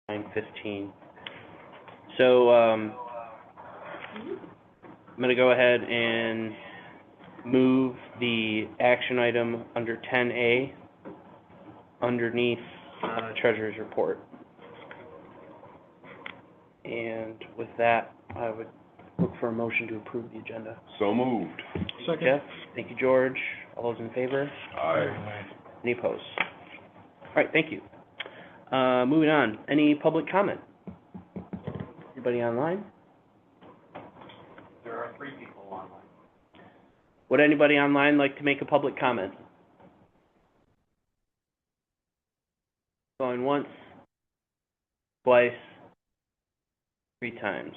9:15. So I'm going to go ahead and move the action item under 10A underneath Treasurer's Report. And with that, I would look for a motion to approve the agenda. So moved. Second. Jeff, thank you, George. All those in favor? Aye. Any opposed? All right, thank you. Moving on. Any public comment? Anybody online? There are 3 people online. Would anybody online like to make a public comment? Going once, twice, 3 times.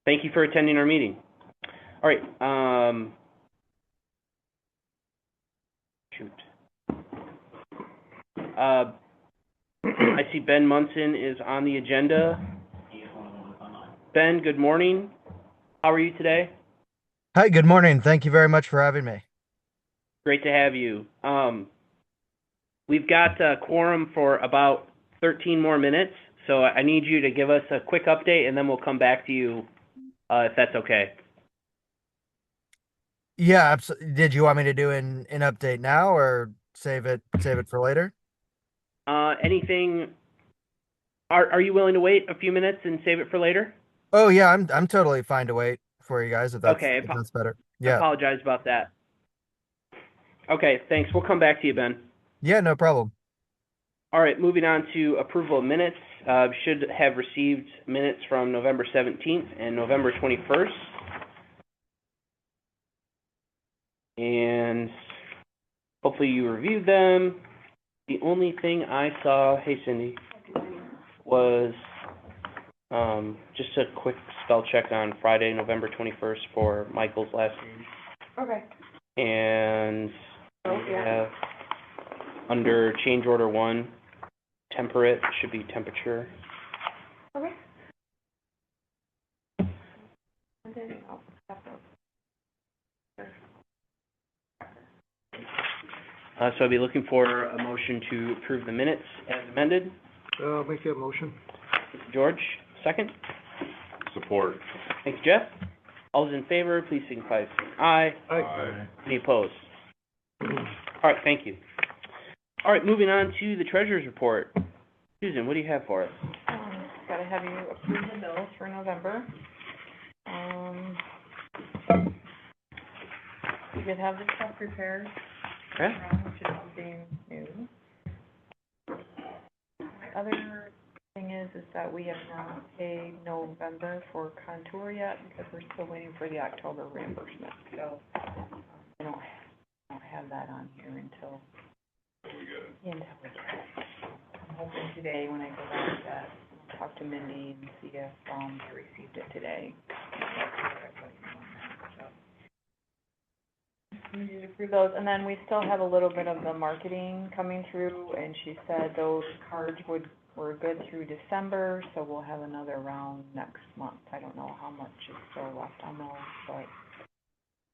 Thank you for attending our meeting. All right. Shoot. I see Ben Munson is on the agenda. Ben, good morning. How are you today? Hi, good morning. Thank you very much for having me. Great to have you. We've got a quorum for about 13 more minutes, so I need you to give us a quick update, and then we'll come back to you if that's okay. Yeah, absolutely. Did you want me to do an update now or save it for later? Anything? Are you willing to wait a few minutes and save it for later? Oh yeah, I'm totally fine to wait for you guys if that's Okay, if that's better. I Yeah. apologize about that. Okay, thanks. We'll come back to you, Ben. Yeah, no problem. All right, moving on to approval of minutes. Should have received minutes from November 17th and November 21st. And hopefully you reviewed them. The only thing I saw, hey Cindy, was just a quick spell check on Friday, November 21st for Michael's last name. Okay. And we yeah. have under change order 1, temperate, should be temperature. Okay. And then, So I'd be looking for a motion to approve the minutes as amended. I'll make that motion. George, second. Support. Thanks, Jeff. All those in favor, please signify by saying aye. Aye. Any opposed? All right, thank you. All right, moving on to the Treasurer's Report. Susan, what do you have for us? Gotta have you approve the bills for November. We did have the truck repairs, Okay. which is something new. My other thing is that we have not paid November for Contour yet because we're still waiting for the October reimbursement. So I don't have that on here until we get it. I'm hoping today when I go back that I'll talk to Mindy and see if they received it today. We need to approve those, and then we still have a little bit of the marketing coming through, and she said those cards were good through December, so we'll have another round next month. I don't know how much is still left on those, but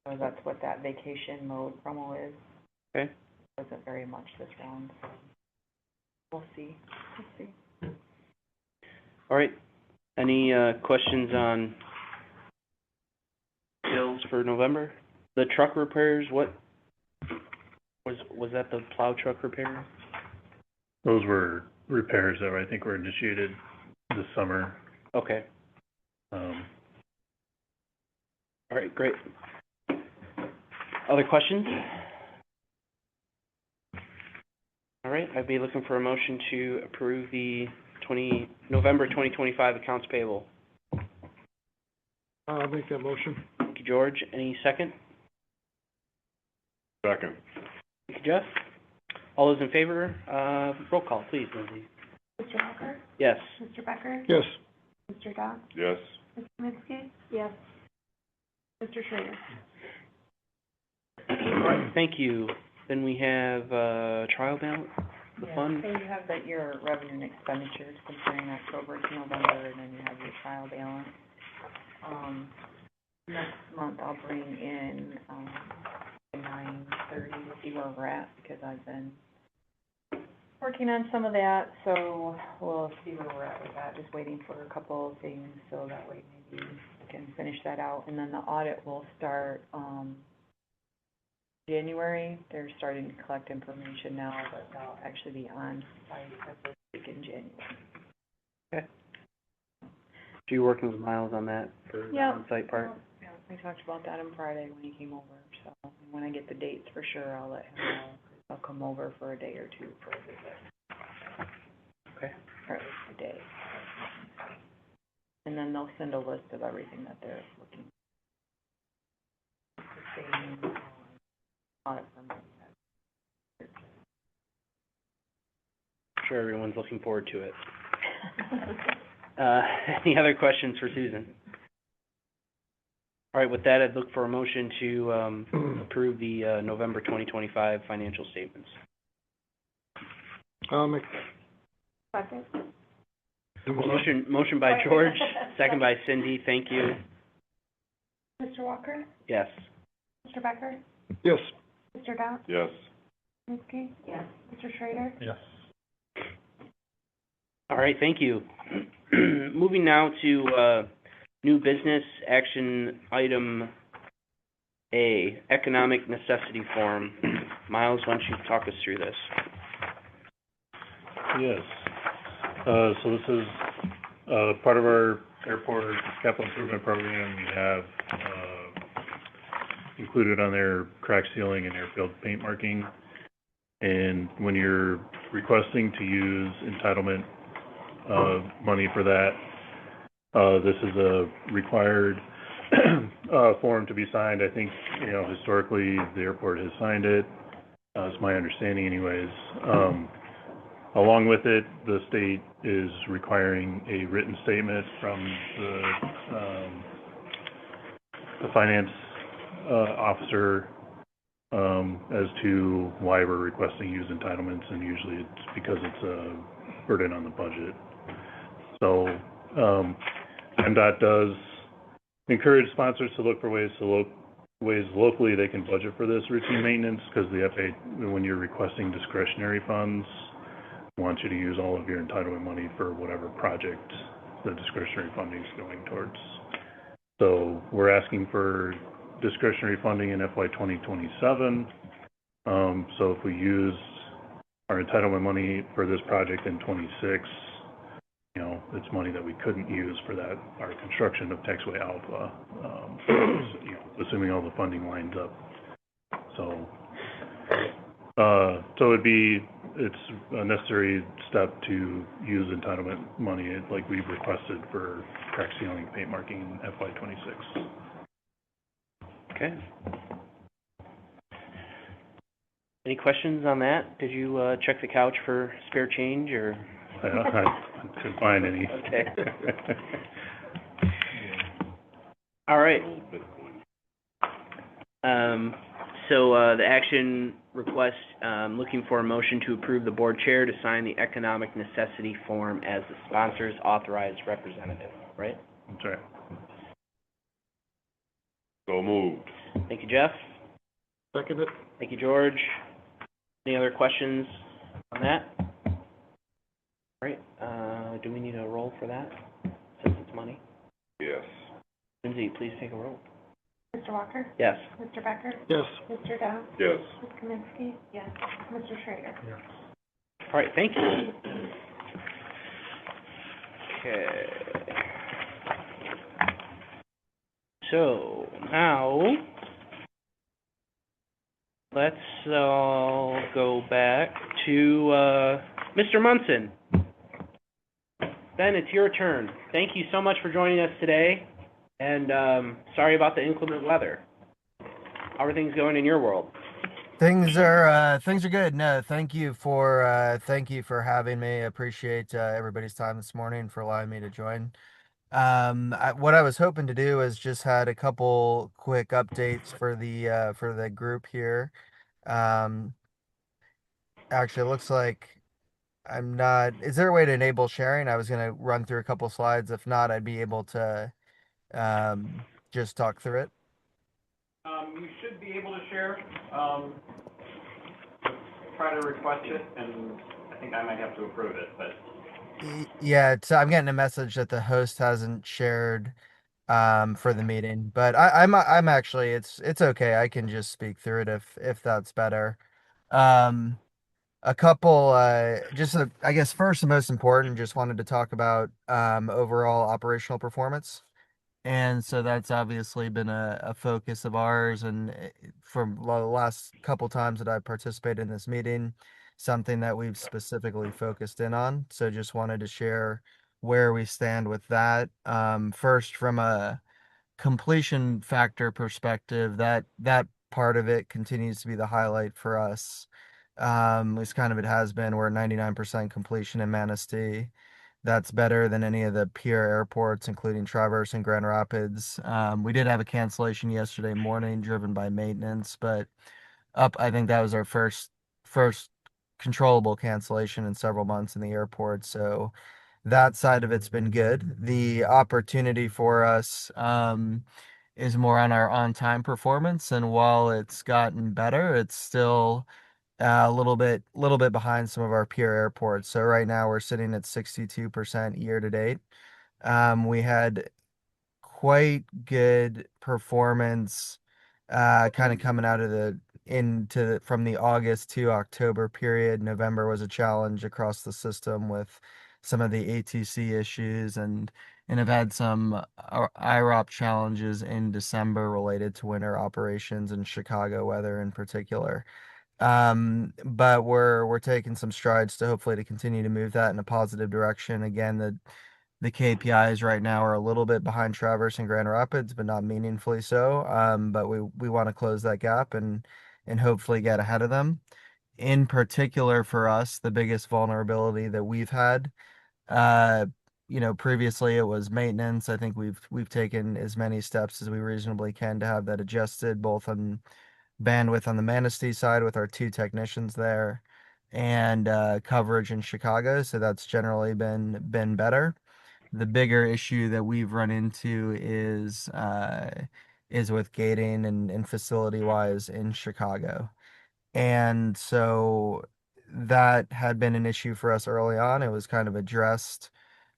so that's what that vacation mode promo is. Okay. Wasn't very much this round, so we'll see. All right. Any questions on bills for November? The truck repairs, what was that the plow truck repair? Those were repairs that I think were initiated this summer. Okay. All right, great. Other questions? All right, I'd be looking for a motion to approve the November 2025 accounts payable. I'll make that motion. Thank you, George. Any second? Second. Thank you, Jeff. All those in favor, roll call, please, Lindsay. Mr. Walker? Yes. Mr. Becker? Yes. Mr. Dodd? Yes. Ms. Kaminsky? Yes. Mr. Schrader? All right, thank you. Then we have trial balance, the fund. So you have your revenue and expenditures comparing October to November, and then you have your trial balance. Next month I'll bring in 9:30 to see where we're at, because I've been working on some of that, so we'll see where we're at with that, just waiting for a couple of things, so that way maybe we can finish that out, and then the audit will start, January. They're starting to collect information now, but they'll actually be on site the first week in January. So you're working with Miles on that for the Yeah. on-site part? Yeah, we talked about that on Friday when he came over, so when I get the dates for sure, I'll let him know. I'll come over for a day or two for a visit. Okay. Or at least a day. And then they'll send a list of everything that they're looking for. The same, audit permit. I'm sure everyone's looking forward to it. Any other questions for Susan? All right, with that, I'd look for a motion to approve the November 2025 financial statements. I'll make Second? the motion. Motion by George, second by Cindy. Thank you. Mr. Walker? Yes. Mr. Becker? Yes. Mr. Dowd? Yes. Minsky? Yes. Mr. Schrader? Yes. All right, thank you. Moving now to new business action item A, economic necessity form. Miles, why don't you talk us through this? Yes. So this is, part of our airport capital improvement program. We have, included on there crack sealing and airfield paint marking. And when you're requesting to use entitlement, money for that, this is a required, form to be signed. I think, historically, the airport has signed it. It's my understanding anyways. Along with it, the state is requiring a written statement from the finance officer as to why we're requesting use entitlements, and usually it's because it's a burden on the budget. So MDOT does encourage sponsors to look for ways locally they can budget for this routine maintenance, because the FAA, when you're requesting discretionary funds, wants you to use all of your entitlement money for whatever project the discretionary funding is going towards. So we're asking for discretionary funding in FY 2027. So if we use our entitlement money for this project in 26, it's money that we couldn't use for that, our construction of Taxway Alpha, assuming all the funding lines up. So it's a necessary step to use entitlement money like we've requested for crack sealing, paint marking in FY 26. Okay. Any questions on that? Did you check the couch for spare change, or? I couldn't find any. Okay. All right. So the action request, looking for a motion to approve the board chair to sign the economic necessity form as the sponsor's authorized representative, right? That's right. So moved. Thank you, Jeff. Second it. Thank you, George. Any other questions on that? All right, do we need a roll for that, since it's money? Yes. Lindsay, please take a roll. Mr. Walker? Yes. Mr. Becker? Yes. Mr. Dowd? Yes. Ms. Kaminsky? Yes. Mr. Schrader? All right, thank you. Okay. So, now, let's all go back to, Mr. Munson. Ben, it's your turn. Thank you so much for joining us today, and sorry about the inclement weather. How are things going in your world? Things are good. No, thank you for having me. I appreciate everybody's time this morning, for allowing me to join. What I was hoping to do is just had a couple quick updates for the group here. Actually, it looks like I'm not. Is there a way to enable sharing? I was gonna run through a couple slides. If not, I'd be able to just talk through it. You should be able to share. Try to request it, and think I might have to approve it, but Yeah, I'm getting a message that the host hasn't shared for the meeting, but I'm actually it's okay. I can just speak through it if that's better. Um, a couple just I guess first and most important, just wanted to talk about overall operational performance. And so that's obviously been a focus of ours. And from the last couple times that I've participated in this meeting, something that we've specifically focused in on. So just wanted to share where we stand with that. First, from a completion factor perspective, that part of it continues to be the highlight for us. It's kind of it has been. We're at 99% completion in Manistee. That's better than any of the peer airports, including Traverse and Grand Rapids. We did have a cancellation yesterday morning driven by maintenance, but I think that was our first controllable cancellation in several months in the airport. So that side of it's been good. The opportunity for us is more on our on-time performance, and while it's gotten better, it's still a little bit behind some of our peer airports. So right now we're sitting at 62% year to date. We had quite good performance kind of coming out of from the August to October period. November was a challenge across the system with some of the ATC issues and have had some IROP challenges in December related to winter operations and Chicago weather in particular. But we're taking some strides to hopefully to continue to move that in a positive direction. Again, the KPIs right now are a little bit behind Traverse and Grand Rapids, but not meaningfully so. But we want to close that gap and hopefully get ahead of them. In particular for us, the biggest vulnerability that we've had, uh, previously it was maintenance. I think we've taken as many steps as we reasonably can to have that adjusted, both on bandwidth on the Manistee side with our two technicians there, and coverage in Chicago. So that's generally been better. The bigger issue that we've run into is with gating and facility wise in Chicago. And so that had been an issue for us early on. It was kind of addressed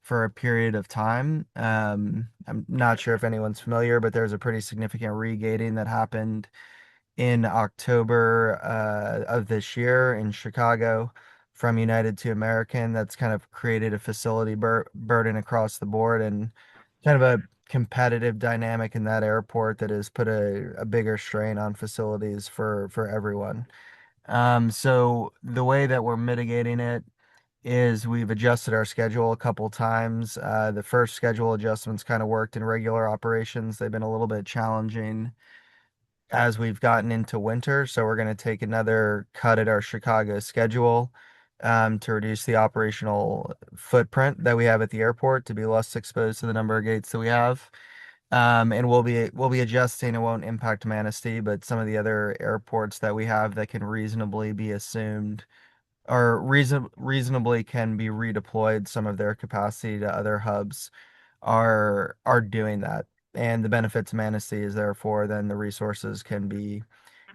for a period of time. I'm not sure if anyone's familiar, but there's a pretty significant regating that happened in October of this year in Chicago from United to American. That's kind of created a facility burden across the board and kind of a competitive dynamic in that airport that has put a bigger strain on facilities for everyone. So the way that we're mitigating it is we've adjusted our schedule a couple times. The first schedule adjustments kind of worked in regular operations. They've been a little bit challenging as we've gotten into winter. So we're going to take another cut at our Chicago schedule to reduce the operational footprint that we have at the airport to be less exposed to the number of gates that we have. And we'll be adjusting. It won't impact Manistee, but some of the other airports that we have that can reasonably be assumed or reasonably can be redeployed some of their capacity to other hubs are doing that. And the benefit to Manistee is therefore then the resources can be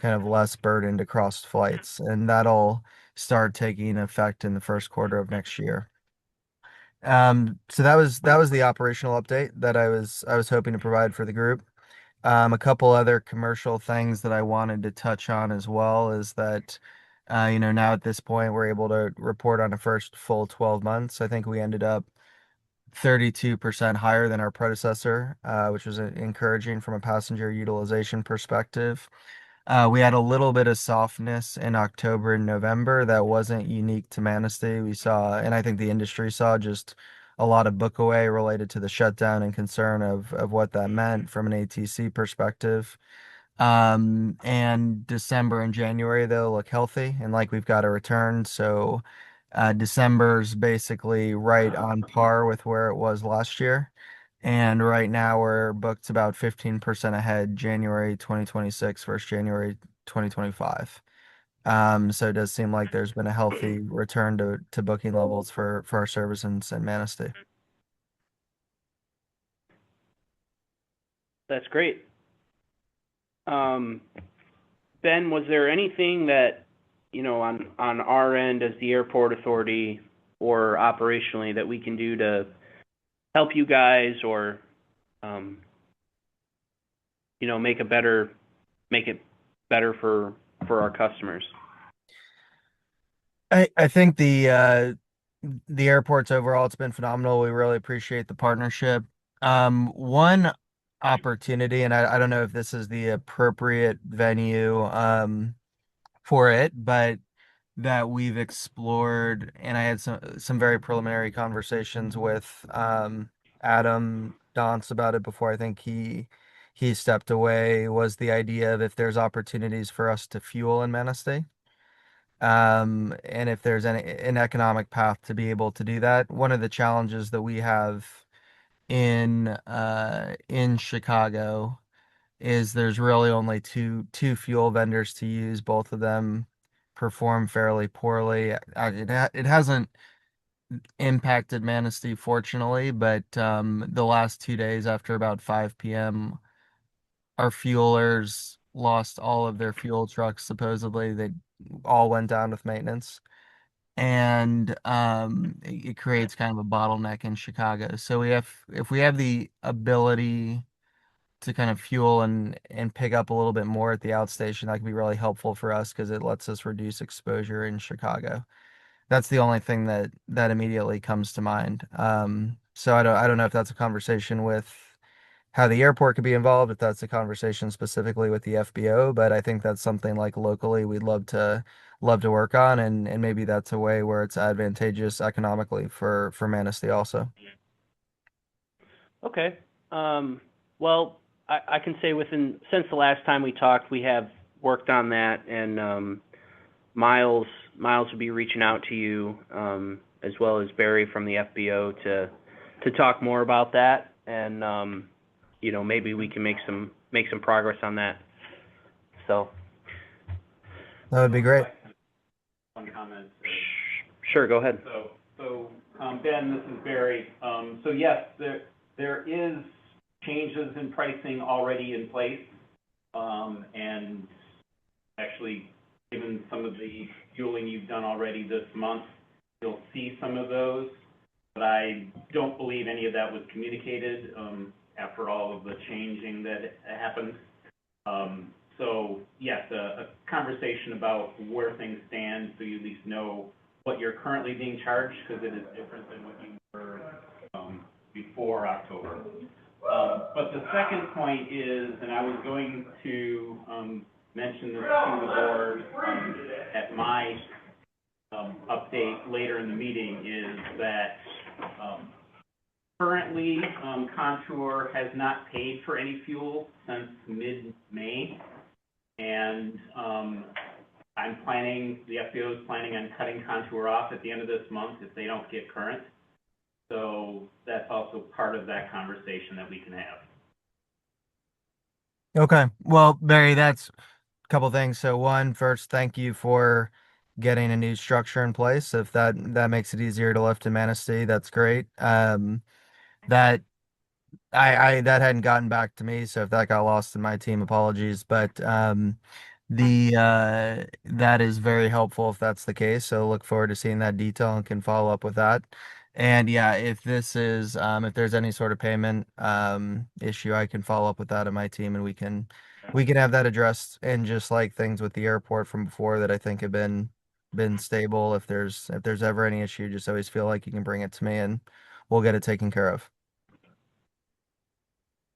kind of less burdened across flights, and that'll start taking effect in the first quarter of next year. So that was the operational update that I was hoping to provide for the group. A couple other commercial things that I wanted to touch on as well is that, now at this point we're able to report on a first full 12 months. I think we ended up 32% higher than our predecessor, which was encouraging from a passenger utilization perspective. We had a little bit of softness in October and November that wasn't unique to Manistee. We saw, and I think the industry saw just a lot of book away related to the shutdown and concern of what that meant from an ATC perspective. And December and January, they'll look healthy and like we've got a return. So, December's basically right on par with where it was last year. And right now we're booked about 15% ahead January 2026 versus January 2025. So it does seem like there's been a healthy return to booking levels for our service in Manistee. That's great. Ben, was there anything that on our end as the airport authority or operationally that we can do to help you guys or, make it better for our customers? I think the airports overall, it's been phenomenal. We really appreciate the partnership. One opportunity, and I don't know if this is the appropriate venue for it, but that we've explored, and I had some very preliminary conversations with Adam Dance about it before I think he stepped away, was the idea of if there's opportunities for us to fuel in Manistee. And if there's an economic path to be able to do that. One of the challenges that we have in Chicago is there's really only two fuel vendors to use. Both of them perform fairly poorly. It hasn't impacted Manistee, fortunately, but the last 2 days after about 5 p.m., our fuelers lost all of their fuel trucks. Supposedly, they all went down with maintenance, and it creates kind of a bottleneck in Chicago. So if we have the ability to kind of fuel and pick up a little bit more at the outstation, that can be really helpful for us because it lets us reduce exposure in Chicago. That's the only thing that immediately comes to mind. So I don't know if that's a conversation with how the airport could be involved, if that's a conversation specifically with the FBO, but I think that's something like locally we'd love to work on, and maybe that's a way where it's advantageous economically for Manistee also. Okay. Well, I can say since the last time we talked, we have worked on that, and Miles will be reaching out to you, as well as Barry from the FBO to talk more about that, and maybe we can make some progress on that. So. That would be great. One comment. Sure, go ahead. So, Ben, this is Barry. So yes, there is changes in pricing already in place. And actually, given some of the fueling you've done already this month, you'll see some of those. But I don't believe any of that was communicated, after all of the changing that happened. So yes, a conversation about where things stand, so you at least know what you're currently being charged, because it is different than what you were before October. But the second point is, and I was going to mention this to the board at my update later in the meeting, is that currently Contour has not paid for any fuel since mid-May. And the FBO is planning on cutting Contour off at the end of this month if they don't get current. So that's also part of that conversation that we can have. Okay. Well, Barry, that's a couple things. So one, first, thank you for getting a new structure in place. If that makes it easier to lift in Manistee, that's great. That that hadn't gotten back to me, so if that got lost in my team, apologies. But that is very helpful if that's the case. So look forward to seeing that detail and can follow up with that. And yeah, if this is if there's any sort of payment issue, I can follow up with that in my team, and we can have that addressed. And just like things with the airport from before that I think have been stable, if there's ever any issue, just always feel like you can bring it to me and we'll get it taken care of.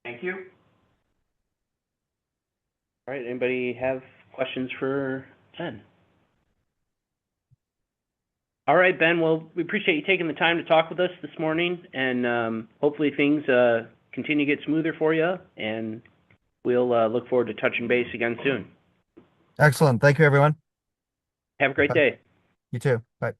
Thank you. All right, anybody have questions for Ben? All right, Ben, well, we appreciate you taking the time to talk with us this morning, and hopefully things continue to get smoother for you, and we'll look forward to touching base again soon. Excellent. Thank you, everyone. Have a great day. You too. Bye.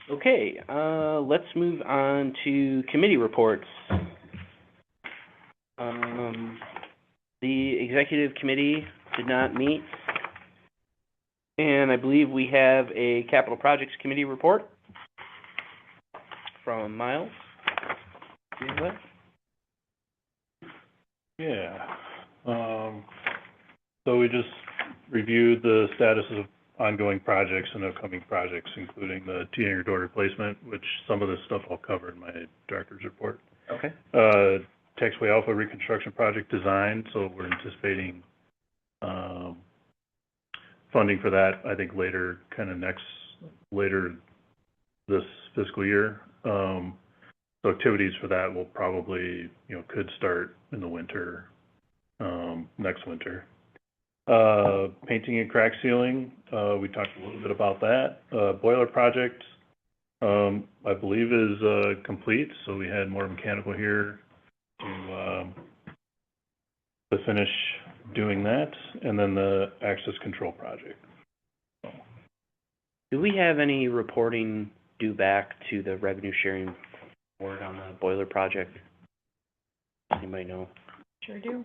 Okay, let's move on to committee reports. The executive committee did not meet, and I believe we have a capital projects committee report from Miles. Do you have that? Yeah. So we just reviewed the status of ongoing projects and upcoming projects, including the T-hanger door replacement, which some of this stuff I'll cover in my director's report. Okay. Taxway Alpha reconstruction project design, so we're anticipating, funding for that, I think later this fiscal year. So activities for that will probably, could start in the winter, next winter. Painting and crack sealing, we talked a little bit about that. Boiler project, I believe is, complete, so we had more mechanical here to finish doing that, and then the access control project. Do we have any reporting due back to the revenue sharing board on the boiler project? Anybody know? Sure do.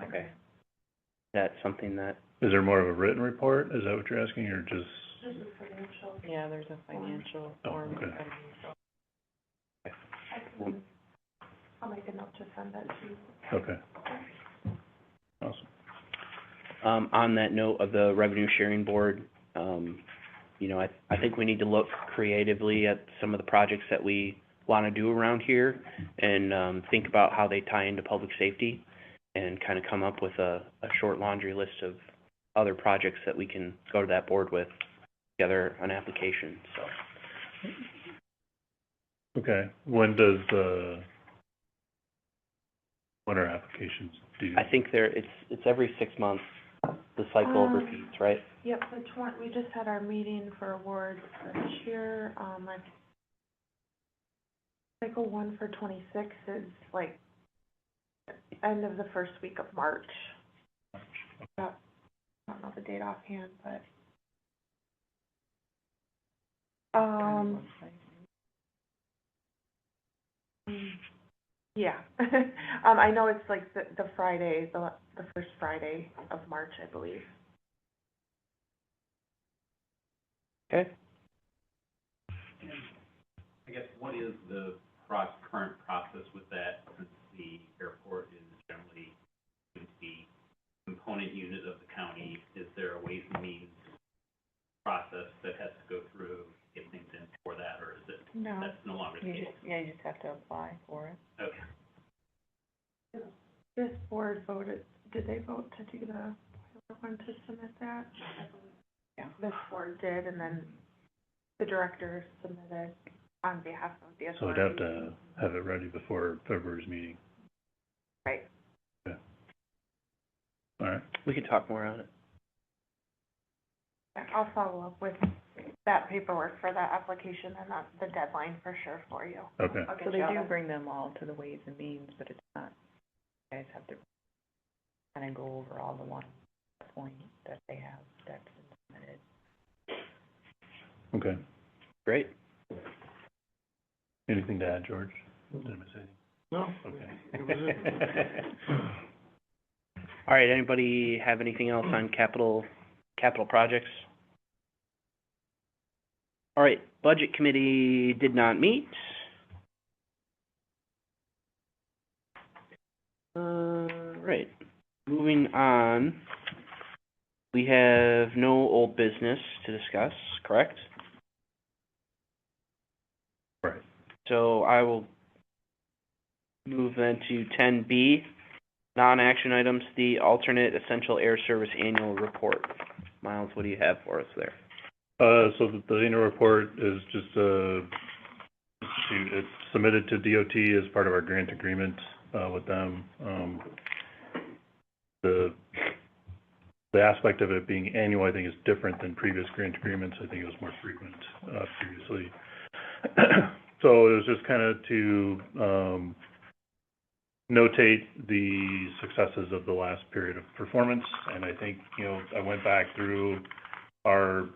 Okay. Is that something that, Is there more of a written report? Is that what you're asking, or just? This is financial. Yeah, there's a financial Oh, form. okay. I'll make a note to send that to you. Okay. Awesome. on that note of the revenue sharing board, I think we need to look creatively at some of the projects that we want to do around here and, think about how they tie into public safety and kind of come up with a short laundry list of other projects that we can go to that board with, together an application, so. Okay. When are applications due? I think it's every 6 months, the cycle repeats, right? Yep, we just had our meeting for awards this year, cycle 1 for 26 is like end of the first week of March. I don't know the date offhand, but, yeah. I know it's like the Friday, the first Friday of March, I believe. Okay. I guess, what is the current process with that, since the airport is generally the component unit of the county? Is there a ways and means process that has to go through, get things in for that, or is it, No. that's no longer the case? You just have to apply for it. Okay. This board voted, did they vote to do the one to submit that? Yeah. This board did, and then the director submitted on behalf of the So we'd authority. have to have it ready before February's meeting. Right. Okay. All right. We could talk more on it. I'll follow up with that paperwork for that application and the deadline for sure for you. Okay. I'll get So they you all do that. bring them all to the Ways and Means, but it's not, you guys have to kind of go over all the one point that they have that's been submitted. Okay. Great. Anything to add, George? Did I miss anything? No. Okay. That was it. All right, anybody have anything else on capital projects? All right, Budget Committee did not meet. Right, moving on. We have no old business to discuss, correct? Right. So I will move then to 10B, non-action items, the alternate essential air service annual report. Miles, what do you have for us there? So the annual report is just, it's submitted to DOT as part of our grant agreement, with them. The aspect of it being annual, I think, is different than previous grant agreements. I think it was more frequent, previously. So it was just kind of to, notate the successes of the last period of performance, and I think, I went back through our,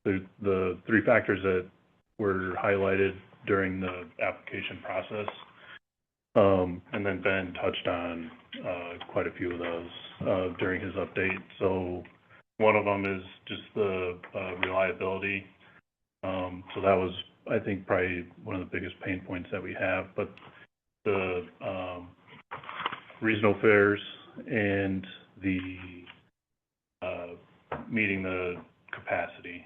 the three factors that were highlighted during the application process. And then Ben touched on, quite a few of those, during his update. So one of them is just the, reliability. So that was, I think, probably one of the biggest pain points that we have, but the regional fairs and the, meeting the capacity,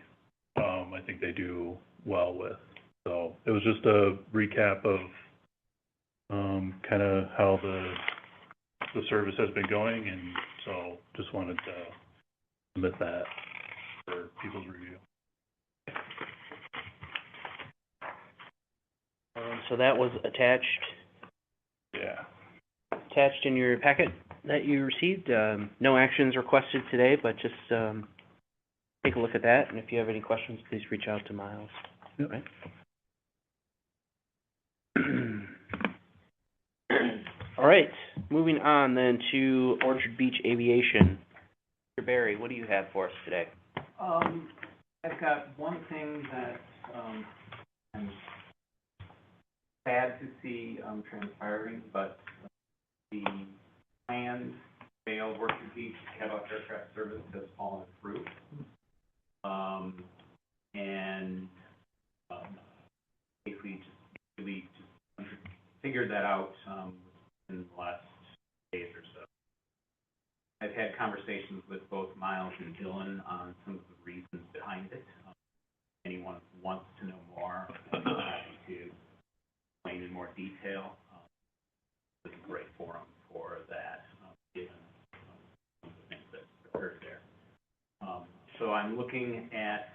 I think they do well with. So it was just a recap of, kind of how the service has been going, and so just wanted to submit that for people's review. So that was attached in your packet that you received. No actions requested today, but just take a look at that, and if you have any questions, please reach out to Miles. Yep. Right? All right, moving on then to Orchard Beach Aviation. Mr. Barry, what do you have for us today? I've got one thing that, I'm sad to see, transpiring, but the planned failed Orchard Beach Cadillac Aircraft Service has fallen through. Basically just figured that out, in the last days or so. I've had conversations with both Miles and Dylan on some of the reasons behind it. Anyone who wants to know more, I'm happy to explain in more detail. It's a great forum for that, given some of the things that occurred there. So I'm looking at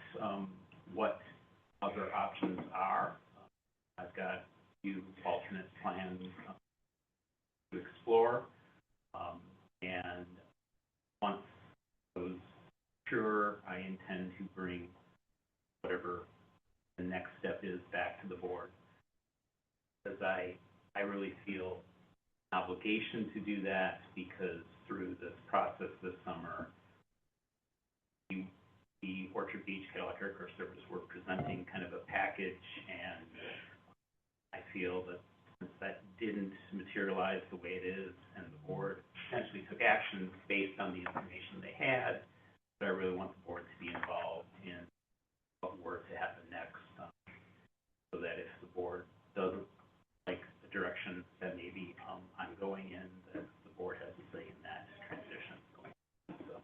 what other options are. I've got a few alternate plans to explore, and once those mature, I intend to bring whatever the next step is back to the board. Because I really feel an obligation to do that, because through this process this summer, the Orchard Beach Cadillac Aircraft Service were presenting kind of a package, and I feel that since that didn't materialize the way it is, and the board essentially took action based on the information they had, that I really want the board to be involved in what were to happen next, so that if the board doesn't like the direction that maybe I'm going in, that the board has a say in that transition. So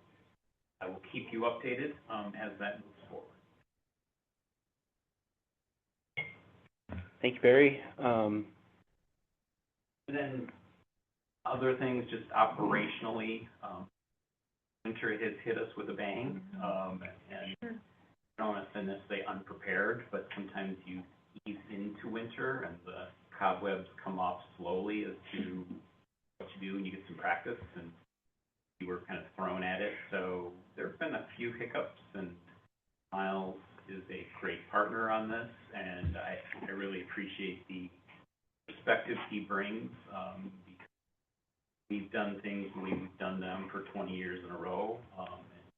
I will keep you updated as that moves forward. Thank you, Barry. Then other things, just operationally, winter has hit us with a bang, and I don't want to say necessarily unprepared, but sometimes you ease into winter and the cobwebs come off slowly as to what you do, and you get some practice, and you were kind of thrown at it. So there have been a few hiccups, and Miles is a great partner on this, and I really appreciate the perspective he brings, because we've done things the way we've done them for 20 years in a row, and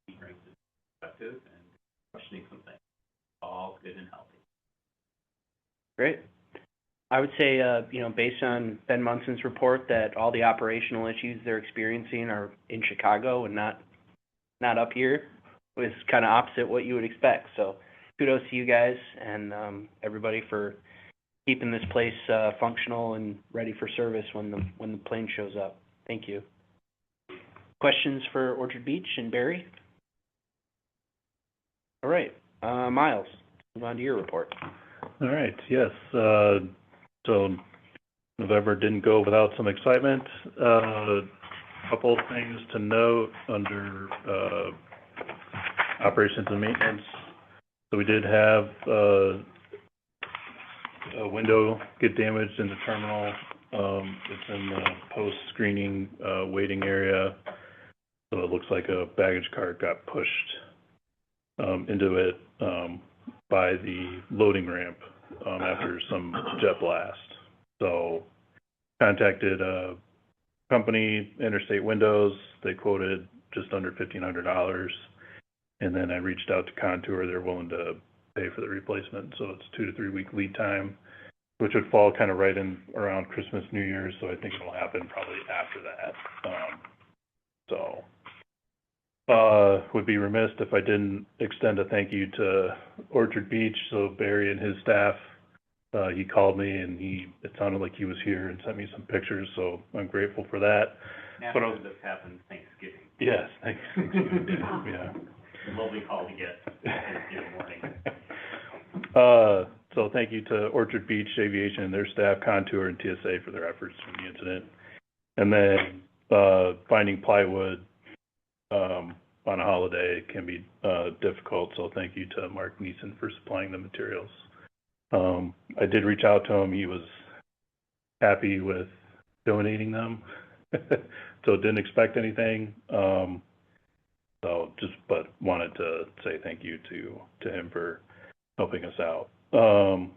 he brings his perspective and questioning some things. All good and healthy. Great. I would say, based on Ben Munson's report, that all the operational issues they're experiencing are in Chicago and not up here, was kind of opposite what you would expect. So kudos to you guys and everybody for keeping this place functional and ready for service when the plane shows up. Thank you. Questions for Orchard Beach and Barry? All right, Miles, move on to your report. All right, yes. So November didn't go without some excitement. Couple of things to note under operations and maintenance. So we did have a window get damaged in the terminal. It's in the post-screening waiting area. So it looks like a baggage cart got pushed into it by the loading ramp after some jet blast. So contacted a company, Interstate Windows. They quoted just under $1,500. And then I reached out to Contour. They're willing to pay for the replacement. So it's 2 to 3 week lead time, which would fall kind of right in around Christmas, New Year's. So I think it'll happen probably after that. Would be remiss if I didn't extend a thank you to Orchard Beach. So Barry and his staff he called me and it sounded like he was here and sent me some pictures, so I'm grateful for that. But After this happened, Thanksgiving. yes, thanks, yeah. Lovely call to get Thanksgiving morning. So thank you to Orchard Beach Aviation and their staff, Contour and TSA for their efforts in the incident. And then, finding plywood, on a holiday can be, difficult, so thank you to Mark Neeson for supplying the materials. I did reach out to him, he was happy with donating them, so didn't expect anything. But wanted to say thank you to him for helping us out. Snow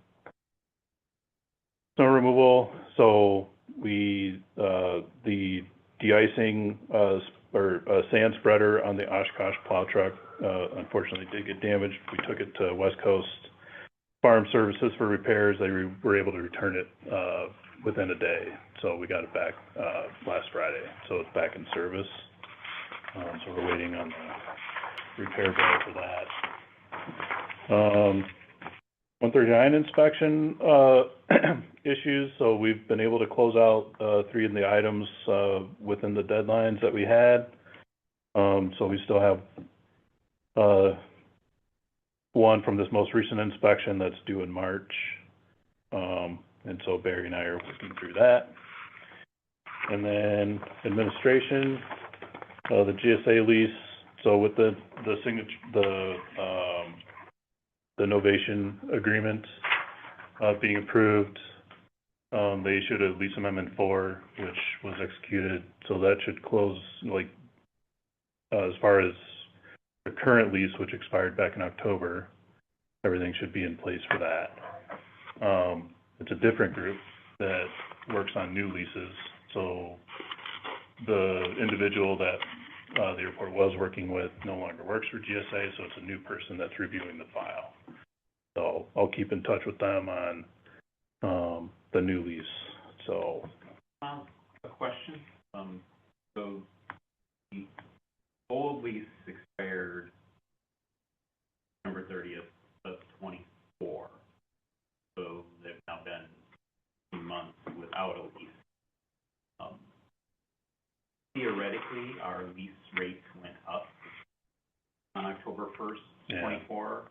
removal, so we, the de-icing, sand spreader on the Oshkosh plow truck, unfortunately did get damaged. We took it to West Coast Farm Services for repairs. They were able to return it, within a day. So we got it back, last Friday. So it's back in service. So we're waiting on the repair bill for that. 139 inspection, issues. So we've been able to close out, 3 of the items, within the deadlines that we had. So we still have, one from this most recent inspection that's due in March. And so Barry and I are working through that. And then administration, the GSA lease. So with the signature, the novation agreement, being approved, they issued a lease amendment 4, which was executed. So that should close, like, as far as the current lease, which expired back in October, everything should be in place for that. It's a different group that works on new leases. So the individual that the airport was working with no longer works for GSA, so it's a new person that's reviewing the file. So I'll keep in touch with them on the new lease. So A question, so the old lease expired November 30th of 24. So they've now been 2 months without a lease. Theoretically, our lease rates went up on October 1st, 24.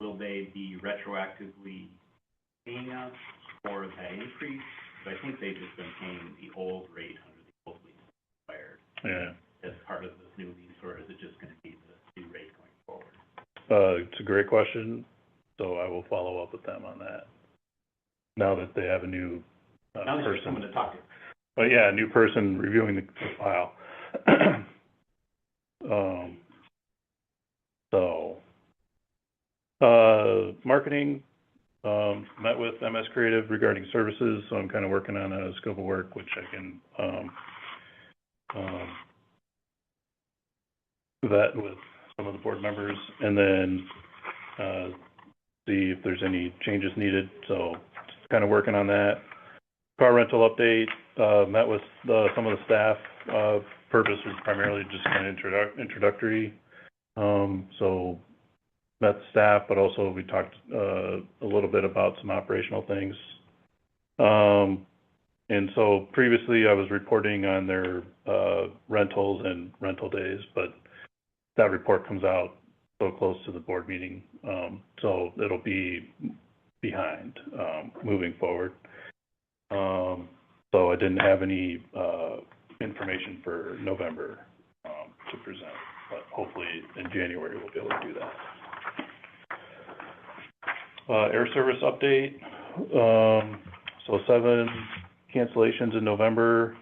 Will they be retroactively paying us for that increase? But I think they've just been paying the old rate under the old lease expired. yeah, As part of this new lease, or is it just going to be the new rate going forward? it's a great question. So I will follow up with them on that. Now that they have a new Now there's person. someone to talk to. But yeah, a new person reviewing the file. Marketing, met with MS Creative regarding services, so I'm kind of working on a scope of work, which I can, vet with some of the board members, and then, see if there's any changes needed, so kind of working on that. Car rental update, met with some of the staff. Purpose was primarily just kind of introductory. So met the staff, but also we talked a little bit about some operational things. And so previously I was reporting on their rentals and rental days, but that report comes out so close to the board meeting. So it'll be behind moving forward. So I didn't have any information for November to present, but hopefully in January we'll be able to do that. Air service update. So 7 cancellations in November.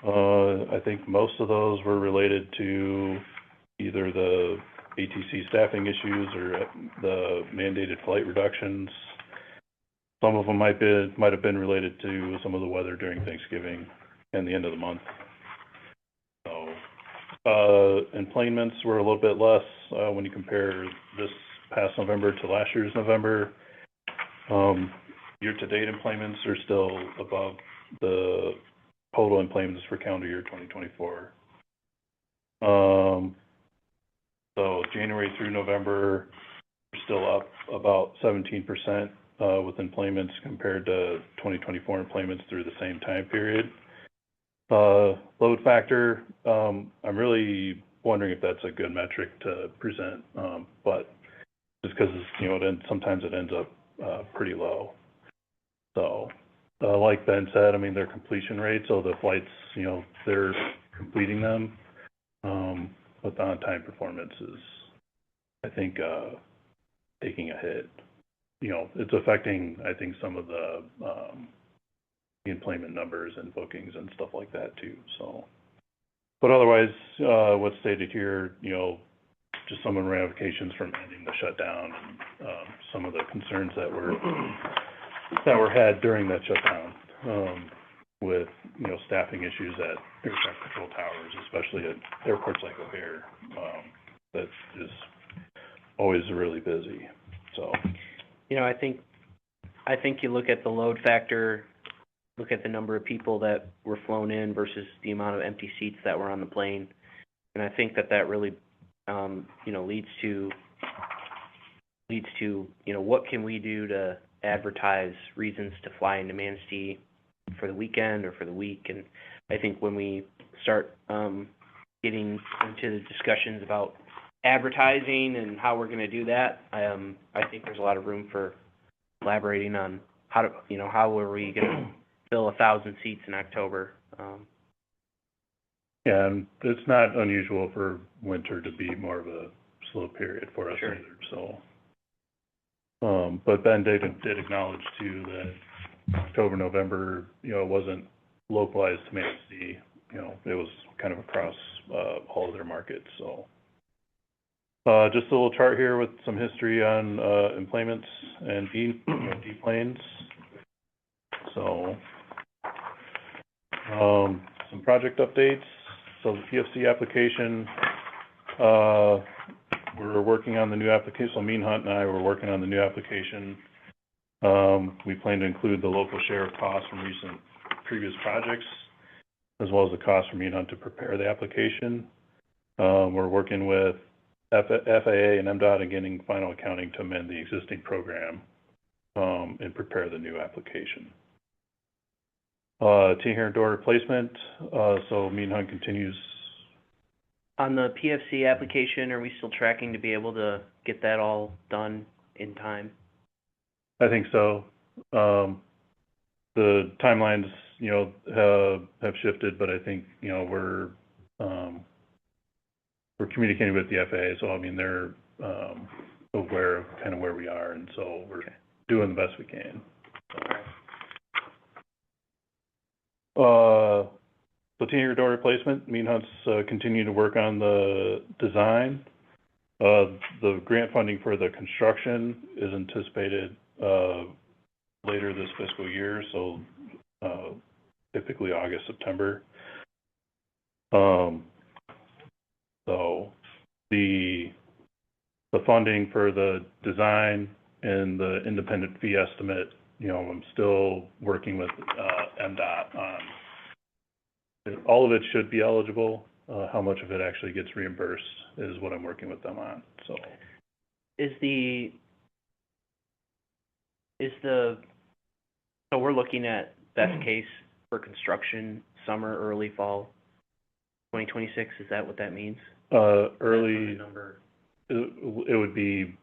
I think most of those were related to either the ATC staffing issues or the mandated flight reductions. Some of them might have been related to some of the weather during Thanksgiving and the end of the month. So, enplanements were a little bit less when you compare this past November to last year's November. Year-to-date enplanements are still above the total enplanements for calendar year 2024. So January through November, we're still up about 17% with employments compared to 2024 employments through the same time period. Load factor, I'm really wondering if that's a good metric to present, but just because, you know, sometimes it ends up pretty low. So, like Ben said, I mean, their completion rate, so the flights, you know, they're completing them, but the on-time performance is, I think, taking a hit. You know, it's affecting, I think, some of the employment numbers and bookings and stuff like that too, so. But otherwise, what's stated here, you know, just some of the ramifications from ending the shutdown, some of the concerns that were had during that shutdown, with, you know, staffing issues at air traffic control towers, especially at airports like O'Hare, that is always really busy, so. You know, I think you look at the load factor, look at the number of people that were flown in versus the amount of empty seats that were on the plane, and I think that really, you know, leads to, you know, what can we do to advertise reasons to fly into Manistee for the weekend or for the week, and I think when we start getting into the discussions about advertising and how we're going to do that, I think there's a lot of room for elaborating on how to, you know, how are we going to fill 1,000 seats in October. Yeah, and it's not unusual for winter to be more of a slow period for us Sure. either, so. But Ben did acknowledge too that October, November, you know, it wasn't localized to Manistee, you know, it was kind of across, all of their markets, so. Just a little chart here with some history on, employments and D-planes. So, some project updates. So the PFC application, we're working on the new application. So Mean Hunt and I were working on the new application. We plan to include the local share of costs from previous projects, as well as the cost for Mean Hunt to prepare the application. We're working with FAA and MDOT and getting final accounting to amend the existing program, and prepare the new application. T-hair door replacement, so Mean Hunt continues. On the PFC application, are we still tracking to be able to get that all done in time? I think so. The timelines, you know, have shifted, but I think, you know, we're communicating with the FAA, so I mean, they're aware of kind of where we are, and so we're doing the best we can. So T-hair door replacement, Mean Hunt's continue to work on the design. The grant funding for the construction is anticipated later this fiscal year, so typically August, September. So the funding for the design and the independent fee estimate, you know, I'm still working with MDOT on. All of it should be eligible. How much of it actually gets reimbursed is what I'm working with them on, so. So we're looking at best case for construction, summer, early fall, 2026, is that what that means? Early, Number. it would be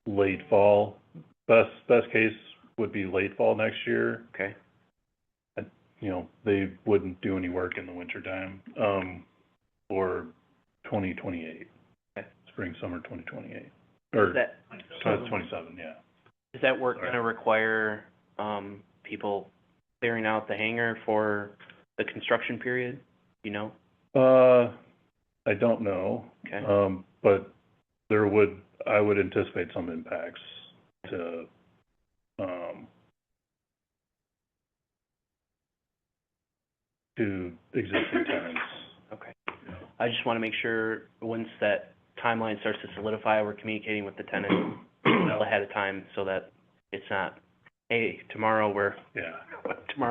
late fall. Best case would be late fall next year. Okay. You know, they wouldn't do any work in the wintertime, or 2028. Okay. Spring, summer 2028. Or Is that 27, yeah. Is that work going to require people clearing out the hangar for the construction period? You know? I don't know. Okay. But I would anticipate some impacts to, existing tenants. Okay. I just want to make sure once that timeline starts to solidify, we're communicating with the tenant well ahead of time so that it's not, hey, tomorrow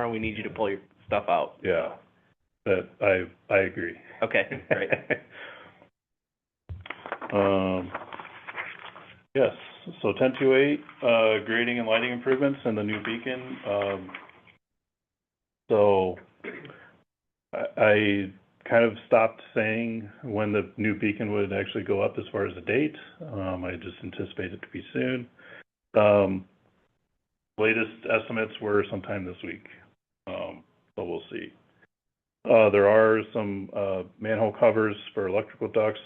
we need you to pull your stuff out. Yeah, that I agree. Okay, great. Yes, so 1028, grading and lighting improvements and the new beacon. So I kind of stopped saying when the new beacon would actually go up as far as the date. I just anticipate it to be soon. Latest estimates were sometime this week, so we'll see. There are some manhole covers for electrical ducts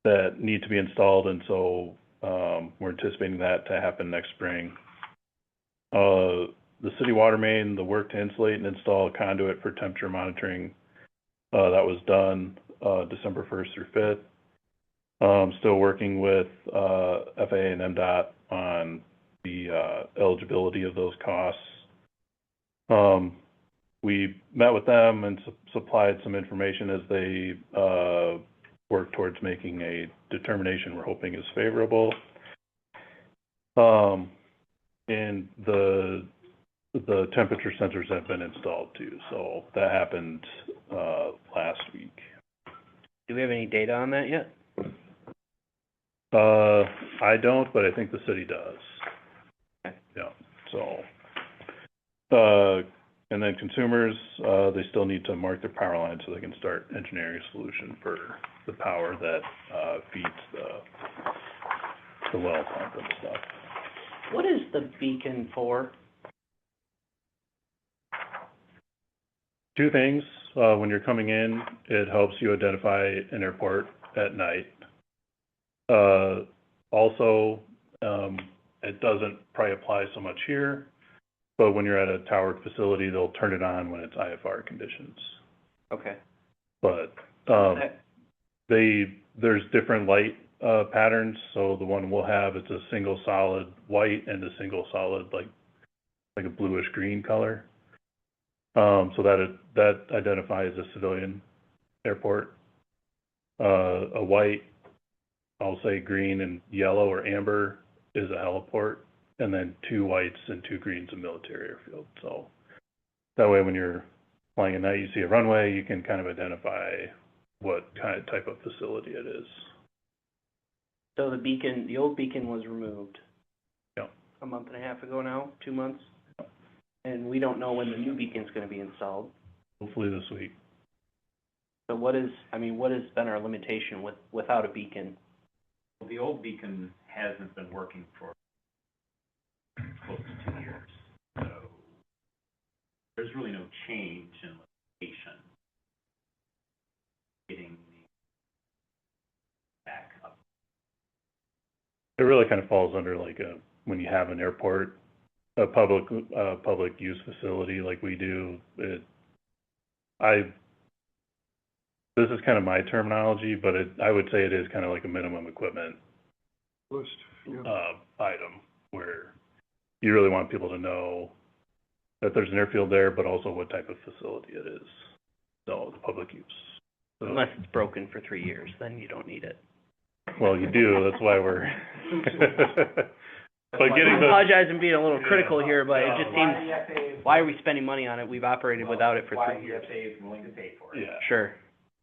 that need to be installed, and so we're anticipating that to happen next spring. The city water main, the work to insulate and install a conduit for temperature monitoring, that was done December 1st through 5th. Still working with FAA and MDOT on the eligibility of those costs. We met with them and supplied some information as they work towards making a determination we're hoping is favorable. And the temperature sensors have been installed too, so that happened last week. Do we have any data on that yet? I don't, but I think the city does. Okay. Yeah, so, and then consumers, they still need to mark their power line so they can start engineering a solution for the power that feeds the well pump and stuff. What is the beacon for? Two things. When you're coming in, it helps you identify an airport at night. Also, it doesn't probably apply so much here, but when you're at a towered facility, they'll turn it on when it's IFR conditions. Okay. But Okay. there's different light patterns. So the one we'll have, it's a single solid white and a single solid like a bluish green color. So that identifies a civilian airport. A white, I'll say green and yellow or amber is a heliport, and then two whites and two greens a military airfield. So that way when you're flying at night, you see a runway, you can kind of identify what kind of type of facility it is. So the beacon, the old beacon was removed. Yeah. A month and a half ago now, 2 months? And we don't know when the new beacon's gonna be installed. Hopefully this week. So what has been our limitation without a beacon? Well, the old beacon hasn't been working for close to 2 years, so there's really no change in location. Getting the back up. It really kind of falls under like when you have an airport, a public use facility like we do. This is kind of my terminology, but I would say it is kind of like a minimum equipment List, yeah. item where you really want people to know that there's an airfield there, but also what type of facility it is. So the public use. So, Unless it's broken for 3 years, then you don't need it. well, you do. That's why we're. But I getting the. apologize and being a little critical Yeah. here, but it just Why seems, the FAA is- why are we spending money on it? We've operated without it for why 3 years. the FAA is willing to pay for it. Yeah. Sure.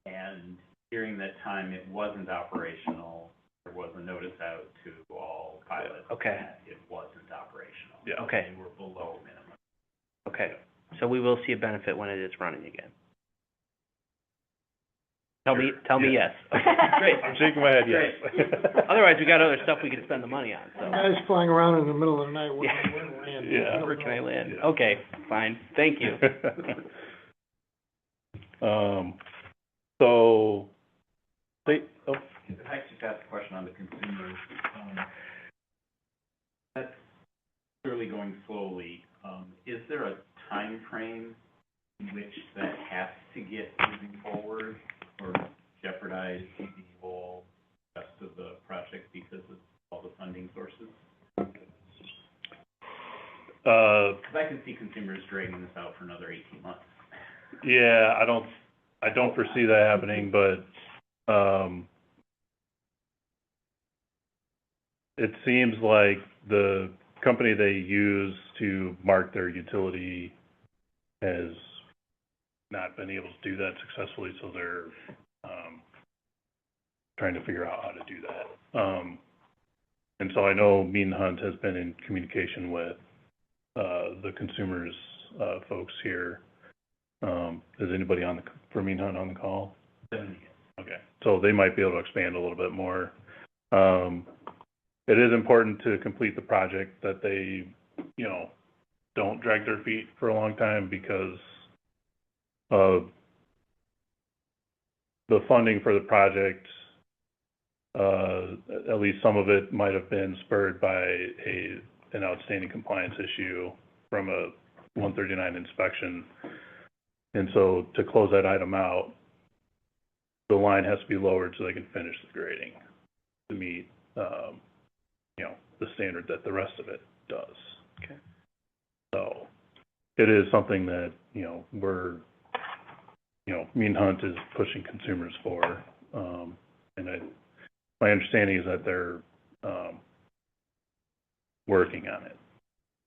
And during that time, it wasn't operational. There was a notice out to all pilots Okay. that it wasn't operational. Yeah. Okay. They were below minimum. Okay. So we will see a benefit when it is running again. Tell me yes. Great. I'm shaking my head, yes. Otherwise, we got other stuff we could spend the money on, so. Guys flying around in the middle of the night, where Yeah. do I land? Yeah. Where can I land? Yeah. Okay, fine, thank you. So, oh, If I could just ask a question on the consumers, that's clearly going slowly. Is there a time frame in which that has to get moving forward or jeopardize the whole rest of the project because of all the funding sources? Because I can see consumers dragging this out for another 18 months. yeah, I don't foresee that happening, but, it seems like the company they use to mark their utility has not been able to do that successfully, so they're, trying to figure out how to do that. And so I know Mean Hunt has been in communication with, the consumers, folks here. Is anybody for Mean Hunt on the call? Okay, so they might be able to expand a little bit more. It is important to complete the project, that they, don't drag their feet for a long time, because the funding for the project, at least some of it might have been spurred by an outstanding compliance issue from a 139 inspection. And so to close that item out, the line has to be lowered so they can finish the grading to meet, the standard that the rest of it does. Okay. So it is something that, we're, Mean Hunt is pushing consumers for. And my understanding is that they're, working on it.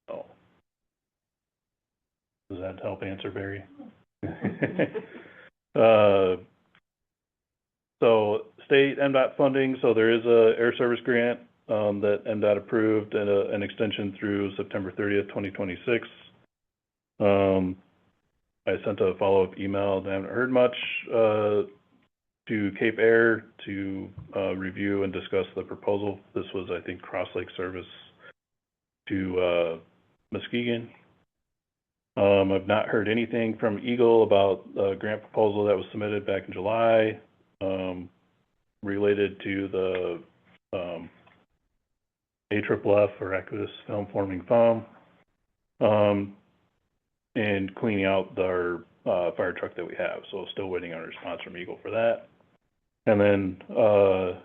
So, does that help answer, Barry? So state MDOT funding, so there is a air service grant, that MDOT approved, and an extension through September 30th, 2026. I sent a follow-up email, I haven't heard much, to Cape Air to, review and discuss the proposal. This was, I think, Cross Lake Service to, Muskegon. I've not heard anything from Eagle about a grant proposal that was submitted back in July, related to the, AFFF, or aqueous film forming foam, and cleaning out our, fire truck that we have. So still waiting on a response from Eagle for that. And then,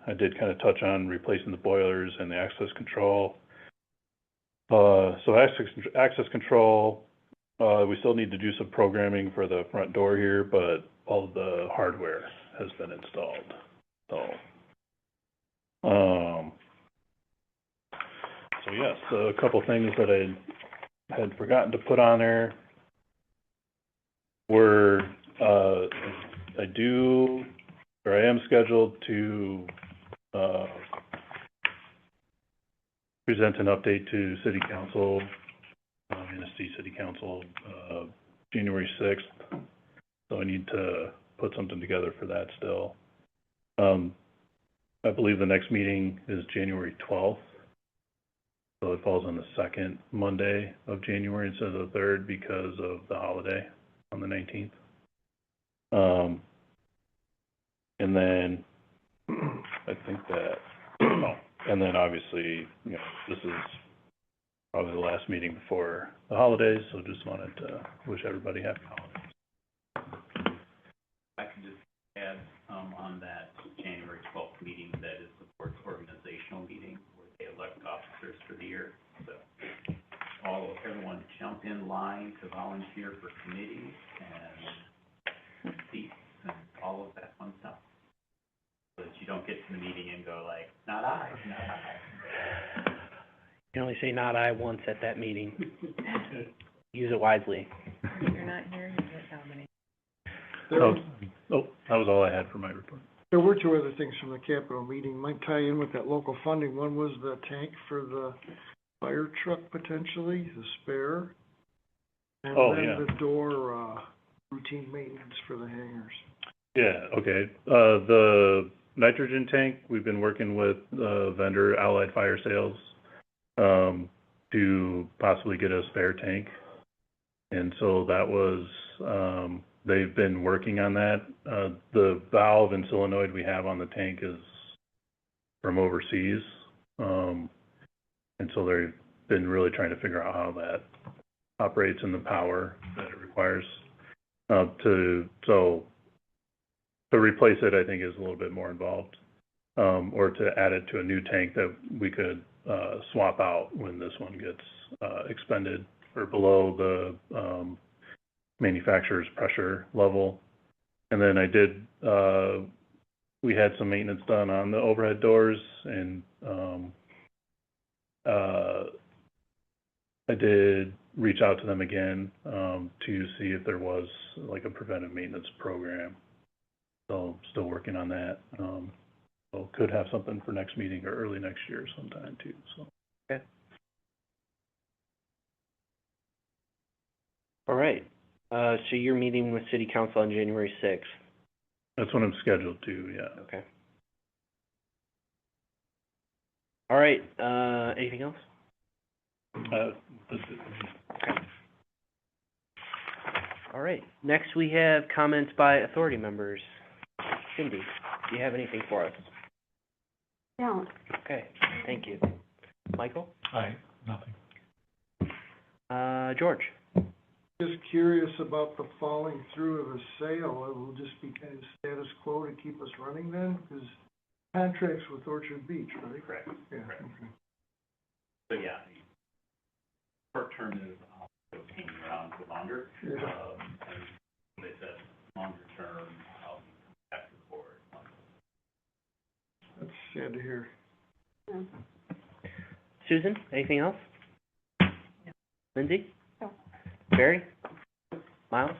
I did kind of touch on replacing the boilers and the access control. So access control, we still need to do some programming for the front door here, but all of the hardware has been installed. So yes, a couple things that I had forgotten to put on there were, I am scheduled to, present an update to City Council, Manistee City Council, January 6th. So I need to put something together for that still. I believe the next meeting is January 12th. So it falls on the second Monday of January instead of the third because of the holiday on the 19th. And then I think that, and then obviously, this is probably the last meeting before the holidays, so just wanted to wish everybody happy holidays. I can just add, on that January 12th meeting, that is the board's organizational meeting where they elect officers for the year. So everyone jump in line to volunteer for committees and seats and all of that fun stuff. So that you don't get to the meeting and go like, not I. You can only say not I once at that meeting. Use it wisely. If you're not here, you get nominated. That was all I had for my report. There were two other things from the Capitol meeting, might tie in with that local funding. One was the tank for the fire truck potentially, the spare. And then the door, routine maintenance for the hangars. Yeah, okay. The nitrogen tank, we've been working with vendor Allied Fire Sales, to possibly get a spare tank. And so that was, they've been working on that. The valve and solenoid we have on the tank is from overseas. And so they've been really trying to figure out how that operates and the power that it requires. To replace it, I think, is a little bit more involved. Or to add it to a new tank that we could swap out when this one gets expended or below the manufacturer's pressure level. And then we had some maintenance done on the overhead doors, and I did reach out to them again to see if there was like a preventive maintenance program. So still working on that. So could have something for next meeting or early next year sometime too, so. All right, so you're meeting with city council on January 6th. That's when I'm scheduled to, yeah. Okay. All right, anything else? That's it. All right, next we have comments by authority members. Cindy, do you have anything for us? Yeah. Okay, thank you. Michael? Nothing. George? Just curious about the falling through of a sale. It will just be kind of status quo to keep us running then? Because contracts with Orchard Beach, right? Correct. Yeah, Correct. okay. So, yeah, short term is, hanging around for longer. Yeah. And they said longer term, I'll be back to the board. That's sad to hear. Susan, anything else? Lindsay? No. Barry? Miles?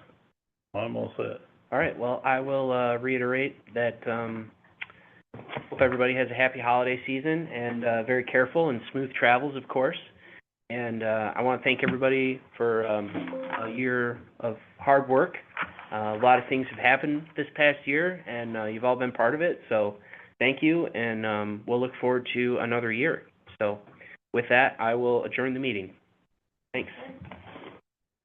I'm all set. All right, well, I will, reiterate that, hope everybody has a happy holiday season and, very careful and smooth travels, of course. And, I want to thank everybody for, a year of hard work. A lot of things have happened this past year, and, you've all been part of it, so thank you, and, we'll look forward to another year. So, with that, I will adjourn the meeting. Thanks.